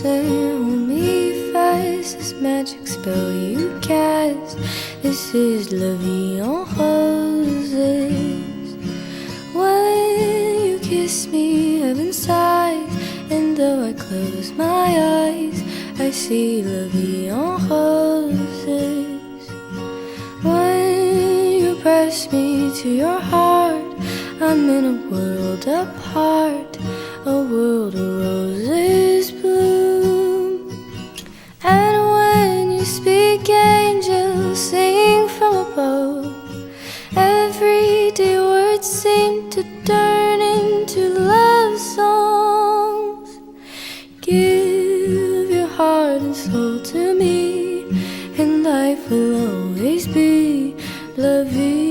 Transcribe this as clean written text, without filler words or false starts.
listen, hold me fast. This magic spell you cast, this is La Vie en Roses. When you kiss me, heaven sighs, and though I close my eyes, I see La Vie en Roses. When you press me to your heart, I'm in a world apart, a world of roses bloom. And when you speak, angels sing from above. Everyday words seem to turn into love songs. Give your heart and soul to me, and life will always be La Vie